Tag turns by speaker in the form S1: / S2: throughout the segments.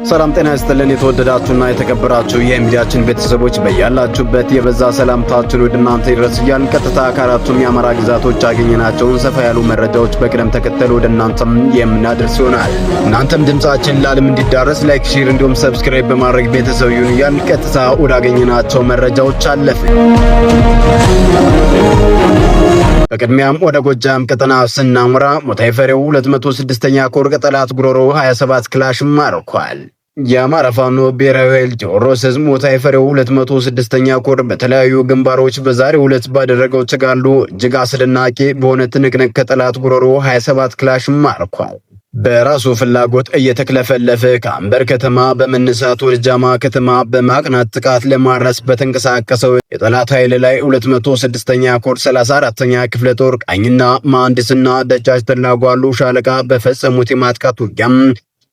S1: ሰላም ጤና ይስጥልን። የተወደዳችሁና የተከበራችሁ የሚዲያችን ቤተሰቦች በያላችሁበት የበዛ ሰላምታችን ወደ እናንተ ይድረስ እያልን ቀጥታ ከአራቱም የአማራ ግዛቶች ያገኘናቸውን ሰፋ ያሉ መረጃዎች በቅደም ተከተል ወደ እናንተም የምናደርስ ይሆናል። እናንተም ድምጻችን ለዓለም እንዲዳረስ ላይክ፣ ሼር እንዲሁም ሰብስክራይብ በማድረግ ቤተሰብ ይሁኑ እያልን ቀጥታ ወዳገኘናቸው መረጃዎች አለፍን። በቅድሚያም ወደ ጎጃም ቀጠና ስናምራ ሞታይ ፈሬው 206ኛ ኮር ጠላት ጉሮሮ 27 ክላሽ ማርኳል። የአማራ ፋኖ ብሔራዊ ኃይል ቴዎድሮስ ዕዝ ሞታይ ፈሬው 206ኛ ኮር በተለያዩ ግንባሮች በዛሬው ዕለት ባደረገው ተጋድሎ እጅግ አስደናቂ በሆነ ትንቅንቅ ከጠላት ጉሮሮ 27 ክላሽ ማርኳል። በራሱ ፍላጎት እየተክለፈለፈ ከአንበር ከተማ በመነሳት ወደ ጃማ ከተማ በማቅናት ጥቃት ለማድረስ በተንቀሳቀሰው የጠላት ኃይል ላይ 206ኛ ኮር 34ኛ ክፍለ ጦር ቃኝና መሐንዲስና ደጃች ተላጓሉ ሻለቃ በፈጸሙት የማጥቃት ውጊያም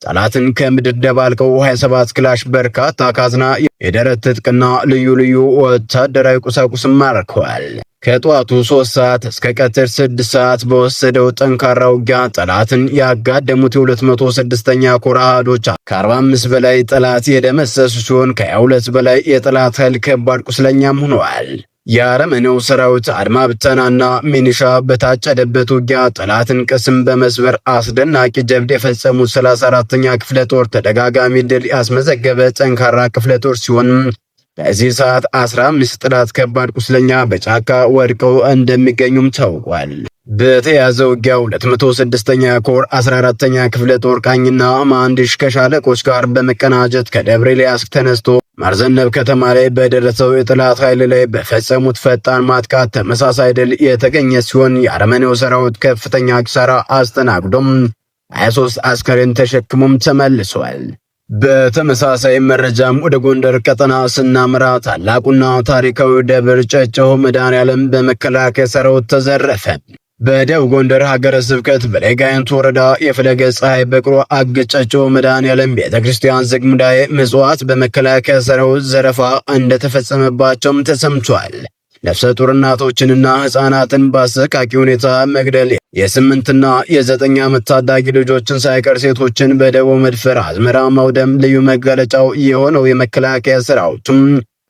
S1: ጠላትን ከምድር ደባልቀው 27 ክላሽ በርካታ ካዝና የደረት ትጥቅና ልዩ ልዩ ወታደራዊ ቁሳቁስ ማርከዋል። ከጧቱ 3 ሰዓት እስከ ቀትር 6 ሰዓት በወሰደው ጠንካራ ውጊያ ጠላትን ያጋደሙት የ206ኛ ኮር አሃዶች ከ45 በላይ ጠላት የደመሰሱ ሲሆን ከ22 በላይ የጠላት ኃይል ከባድ ቁስለኛም ሆነዋል። የአረመኔው ሰራዊት አድማ ብተናና ሚኒሻ በታጨደበት ውጊያ ጠላትን ቅስም በመስበር አስደናቂ ጀብድ የፈጸሙት 34ኛ ክፍለ ጦር ተደጋጋሚ ድል ያስመዘገበ ጠንካራ ክፍለ ጦር ሲሆን በዚህ ሰዓት 15 ጠላት ከባድ ቁስለኛ በጫካ ወድቀው እንደሚገኙም ታውቋል። በተያዘ ውጊያ 206ኛ ኮር 14ኛ ክፍለ ጦር ቃኝና መሐንዲስ ከሻለቆች ጋር በመቀናጀት ከደብረ ኤልያስ ተነስቶ ማርዘነብ ከተማ ላይ በደረሰው የጠላት ኃይል ላይ በፈጸሙት ፈጣን ማጥቃት ተመሳሳይ ድል የተገኘ ሲሆን የአረመኔው ሰራዊት ከፍተኛ ኪሳራ አስተናግዶም 23 አስከሬን ተሸክሞም ተመልሷል። በተመሳሳይ መረጃም ወደ ጎንደር ቀጠና ስናምራ ታላቁና ታሪካዊ ደብር ጨጨሆ መድኃኔዓለም በመከላከያ ሰራዊት ተዘረፈ። በደቡብ ጎንደር ሀገረ ስብከት በላይ ጋይንት ወረዳ የፈለገ ፀሐይ በቅሎ አገጨጨሆ መድኃኔዓለም ቤተክርስቲያን ዝግ ሙዳየ ምጽዋት በመከላከያ ሰራዊት ዘረፋ እንደተፈጸመባቸውም ተሰምቷል። ነፍሰ ጡር እናቶችንና ህፃናትን በአሰቃቂ ሁኔታ መግደል፣ የ8ና የ9 ዓመት ታዳጊ ልጆችን ሳይቀር ሴቶችን በደቦ መድፈር፣ አዝመራ ማውደም ልዩ መገለጫው የሆነው የመከላከያ ሰራዊቱም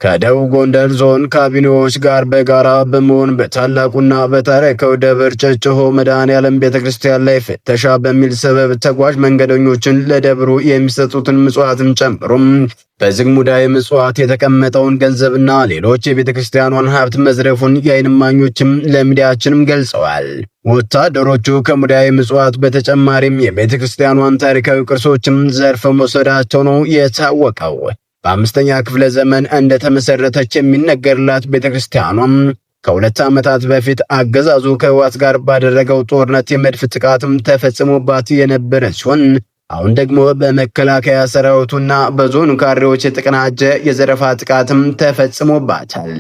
S1: ከደቡብ ጎንደር ዞን ካቢኔዎች ጋር በጋራ በመሆን በታላቁና በታሪካዊ ደብር ጨጨሆ መድኃኔዓለም ቤተክርስቲያን ላይ ፍተሻ በሚል ሰበብ ተጓዥ መንገደኞችን ለደብሩ የሚሰጡትን ምጽዋትን ጨምሮም በዝግ ሙዳየ ምጽዋት የተቀመጠውን ገንዘብና ሌሎች የቤተክርስቲያኗን ሀብት መዝረፉን የዓይን እማኞችም ለሚዲያችንም ገልጸዋል። ወታደሮቹ ከሙዳየ ምጽዋት በተጨማሪም የቤተክርስቲያኗን ታሪካዊ ቅርሶችም ዘርፈው መውሰዳቸው ነው የታወቀው። በ5ኛ ክፍለ ዘመን እንደተመሰረተች የሚነገርላት ቤተክርስቲያኗም ከ2 ዓመታት በፊት አገዛዙ ከህወሓት ጋር ባደረገው ጦርነት የመድፍ ጥቃትም ተፈጽሞባት የነበረ ሲሆን አሁን ደግሞ በመከላከያ ሰራዊቱና በዞኑ ካድሬዎች የተቀናጀ የዘረፋ ጥቃትም ተፈጽሞባታል።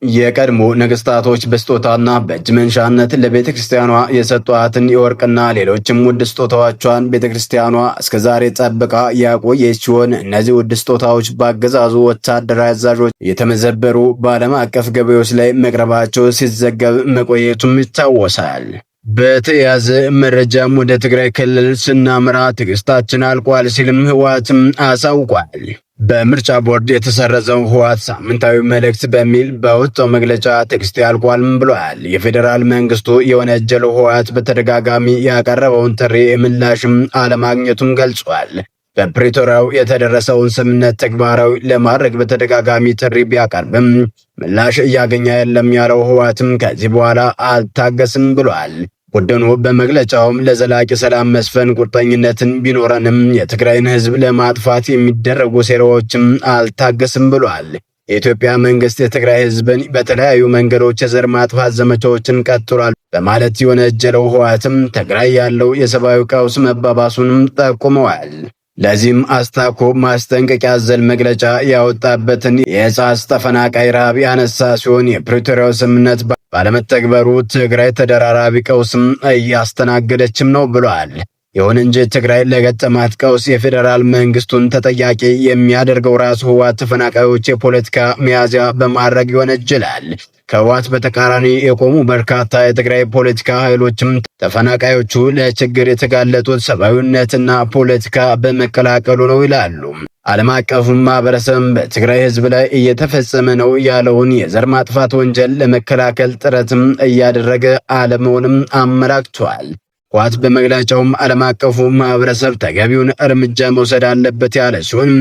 S1: የቀድሞ ነገስታቶች በስጦታና በእጅ መንሻነት ለቤተክርስቲያኗ የሰጧትን የወርቅና ሌሎችም ውድ ስጦታዎቿን ቤተክርስቲያኗ እስከዛሬ ጠብቃ ያቆየች ሲሆን እነዚህ ውድ ስጦታዎች በአገዛዙ ወታደራዊ አዛዦች የተመዘበሩ በዓለም አቀፍ ገበያዎች ላይ መቅረባቸው ሲዘገብ መቆየቱም ይታወሳል። በተያያዘ መረጃም ወደ ትግራይ ክልል ስናምራ ትዕግስታችን አልቋል ሲልም ህወሓትም አሳውቋል። በምርጫ ቦርድ የተሰረዘው ህወሓት ሳምንታዊ መልእክት በሚል በወጣው መግለጫ ትዕግስቴ አልቋልም ብሏል። የፌዴራል መንግስቱ የወነጀለው ህወሓት በተደጋጋሚ ያቀረበውን ጥሪ ምላሽም አለማግኘቱን ገልጿል። በፕሪቶሪያው የተደረሰውን ስምምነት ተግባራዊ ለማድረግ በተደጋጋሚ ጥሪ ቢያቀርብም ምላሽ እያገኘ የለም ያለው ህወሓትም ከዚህ በኋላ አልታገስም ብሏል። ቡድኑ በመግለጫውም ለዘላቂ ሰላም መስፈን ቁርጠኝነትን ቢኖረንም የትግራይን ህዝብ ለማጥፋት የሚደረጉ ሴራዎችም አልታገስም ብሏል። የኢትዮጵያ መንግስት የትግራይ ህዝብን በተለያዩ መንገዶች የዘር ማጥፋት ዘመቻዎችን ቀጥሏል በማለት የወነጀለው ህወሓትም ትግራይ ያለው የሰብአዊ ቀውስ መባባሱንም ጠቁመዋል። ለዚህም አስታኮ ማስጠንቀቂያ ያዘለ መግለጫ ያወጣበትን የህፃስ ተፈናቃይ ረሃብ ያነሳ ሲሆን የፕሪቶሪያው ስምምነት ባለመተግበሩ ትግራይ ተደራራቢ ቀውስም እያስተናገደችም ነው ብሏል። ይሁን እንጂ ትግራይ ለገጠማት ቀውስ የፌዴራል መንግስቱን ተጠያቂ የሚያደርገው ራሱ ህወሓት ተፈናቃዮች የፖለቲካ ሚያዝያ በማድረግ ይወነጅላል። ከህወሓት በተቃራኒ የቆሙ በርካታ የትግራይ ፖለቲካ ኃይሎችም ተፈናቃዮቹ ለችግር የተጋለጡት ሰብአዊነትና ፖለቲካ በመቀላቀሉ ነው ይላሉ። ዓለም አቀፉ ማህበረሰብ በትግራይ ህዝብ ላይ እየተፈጸመ ነው ያለውን የዘር ማጥፋት ወንጀል ለመከላከል ጥረትም እያደረገ አለመሆኑንም አመላክቷል። ህወሓት በመግለጫውም ዓለም አቀፉ ማህበረሰብ ተገቢውን እርምጃ መውሰድ አለበት ያለ ሲሆን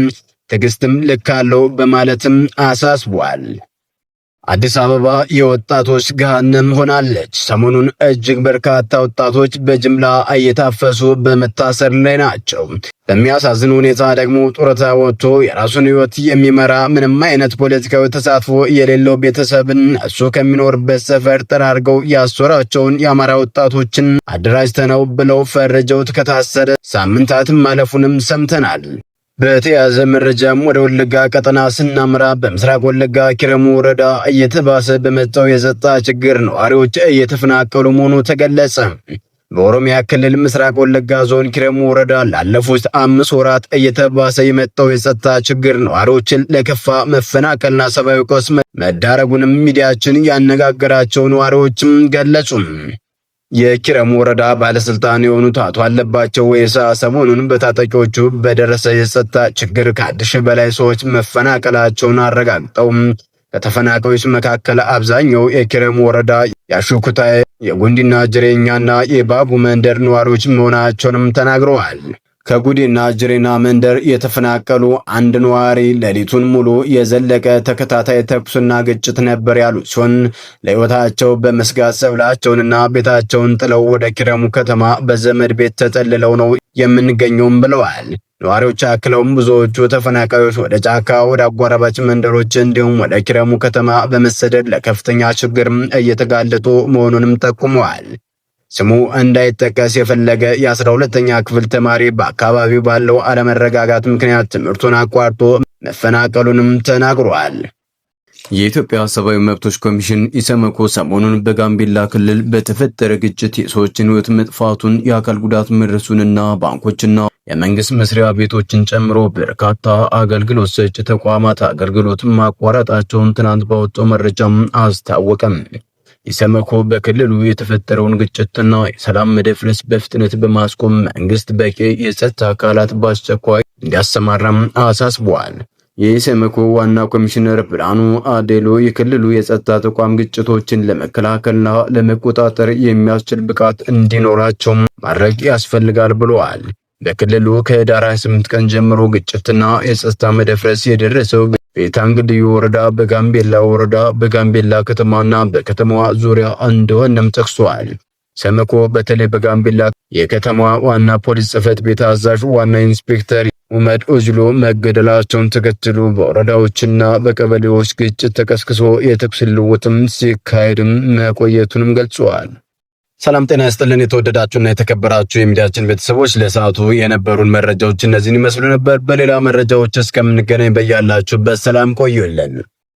S1: ትዕግስትም ልክ አለው በማለትም አሳስቧል። አዲስ አበባ የወጣቶች ገሃነም ሆናለች። ሰሞኑን እጅግ በርካታ ወጣቶች በጅምላ እየታፈሱ በመታሰር ላይ ናቸው። በሚያሳዝን ሁኔታ ደግሞ ጡረታ ወጥቶ የራሱን ህይወት የሚመራ ምንም አይነት ፖለቲካዊ ተሳትፎ የሌለው ቤተሰብን እሱ ከሚኖርበት ሰፈር ጠራርገው ያሰሯቸውን የአማራ ወጣቶችን አደራጅተነው ብለው ፈርጀውት ከታሰረ ሳምንታት ማለፉንም ሰምተናል። በተያዘ መረጃም ወደ ወለጋ ቀጠና ስናምራ በምስራቅ ወለጋ ኪረሙ ወረዳ እየተባሰ በመጣው የጸጥታ ችግር ነዋሪዎች እየተፈናቀሉ መሆኑ ተገለጸ። በኦሮሚያ ክልል ምስራቅ ወለጋ ዞን ኪረሙ ወረዳ ላለፉት 5 ወራት እየተባሰ የመጣው የጸጥታ ችግር ነዋሪዎችን ለከፋ መፈናቀልና ሰብአዊ ቀውስ መዳረጉንም ሚዲያችን ያነጋገራቸው ነዋሪዎችም ገለጹ። የኪረሙ ወረዳ ባለስልጣን የሆኑት አቶ አለባቸው ወይሳ ሰሞኑን በታጣቂዎቹ በደረሰ የጸጥታ ችግር ከ1000 በላይ ሰዎች መፈናቀላቸውን አረጋግጠው ከተፈናቃዮች መካከል አብዛኛው የኪረሙ ወረዳ ያሹኩታ፣ የጉንዲና ጅሬኛና የባቡ መንደር ነዋሪዎች መሆናቸውንም ተናግረዋል። ከጉዲና ጅሬና መንደር የተፈናቀሉ አንድ ነዋሪ ሌሊቱን ሙሉ የዘለቀ ተከታታይ ተኩስና ግጭት ነበር ያሉ ሲሆን ለሕይወታቸው በመስጋት ሰብላቸውንና ቤታቸውን ጥለው ወደ ኪረሙ ከተማ በዘመድ ቤት ተጠልለው ነው የምንገኘውም ብለዋል። ነዋሪዎች አክለውም ብዙዎቹ ተፈናቃዮች ወደ ጫካ፣ ወደ አጓራባች መንደሮች እንዲሁም ወደ ኪረሙ ከተማ በመሰደድ ለከፍተኛ ችግር እየተጋለጡ መሆኑንም ጠቁመዋል። ስሙ እንዳይጠቀስ የፈለገ የ12ኛ ክፍል ተማሪ በአካባቢው ባለው አለመረጋጋት ምክንያት ትምህርቱን አቋርጦ መፈናቀሉንም ተናግሯል። የኢትዮጵያ ሰብአዊ መብቶች ኮሚሽን ኢሰመኮ ሰሞኑን በጋምቤላ ክልል በተፈጠረ ግጭት የሰዎችን ሕይወት መጥፋቱን፣ የአካል ጉዳት መድረሱንና ባንኮችና የመንግስት መስሪያ ቤቶችን ጨምሮ በርካታ አገልግሎት ሰጪ ተቋማት አገልግሎት ማቋረጣቸውን ትናንት ባወጣው መረጃም አስታወቀም። ኢሰመኮ በክልሉ የተፈጠረውን ግጭትና የሰላም መደፍረስ በፍጥነት በማስቆም መንግስት በቂ የጸጥታ አካላት በአስቸኳይ እንዲያሰማራም አሳስቧል። የኢሰመኮ ዋና ኮሚሽነር ብርሃኑ አዴሎ የክልሉ የጸጥታ ተቋም ግጭቶችን ለመከላከልና ለመቆጣጠር የሚያስችል ብቃት እንዲኖራቸው ማድረግ ያስፈልጋል ብለዋል። በክልሉ ከህዳር 28 ቀን ጀምሮ ግጭትና የጸጥታ መደፍረስ የደረሰው በታንግልዩ ወረዳ፣ በጋምቤላ ወረዳ፣ በጋምቤላ ከተማና በከተማዋ ዙሪያ እንደሆነም ጠቅሷል። ኢሰመኮ በተለይ በጋምቤላ የከተማዋ ዋና ፖሊስ ጽሕፈት ቤት አዛዥ ዋና ኢንስፔክተር ኡመድ ኦጅሎ መገደላቸውን ተከትሎ በወረዳዎችና በቀበሌዎች ግጭት ተቀስቅሶ የተኩስ ልውውጥም ሲካሄድም መቆየቱንም ገልጿል። ሰላም ጤና ይስጥልን። የተወደዳችሁና የተከበራችሁ የሚዲያችን ቤተሰቦች ለሰዓቱ የነበሩን መረጃዎች እነዚህን ይመስሉ ነበር። በሌላ መረጃዎች እስከምንገናኝ በያላችሁበት ሰላም ቆዩልን።